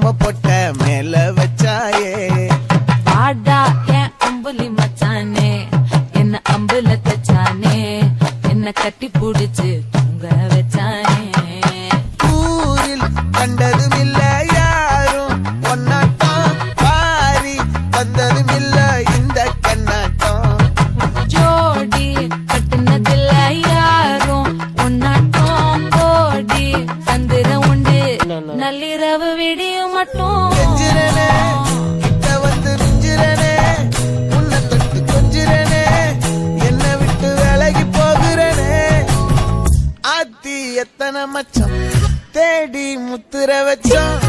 குங்கும பொட்ட மேல வச்சாயே வாடா என் அம்புலி மச்சானே என்ன அம்புல தச்சானே என்ன கட்டி புடிச்சு தூங்க வச்சானே ஊரில் கண்டதும் இல்ல யாரும் ஒன்னாட்டம் பாரி வந்ததும் இல்ல இந்த கண்ணாட்டம் ஜோடி கட்டுனதில்ல யாரும் ஒன்னாட்டம் கோடி சந்திர உண்டு நள்ளிரவு விடியும் மட்டும் கெஞ்சிரனே கிட்ட வந்து நெஞ்சிரனே உன்னை தொட்டு கொஞ்சிரனே என்னை விட்டு விலகி போகிறனே ஆத்தி எத்தனை மச்சம் தேடி முத்துற வச்சோம்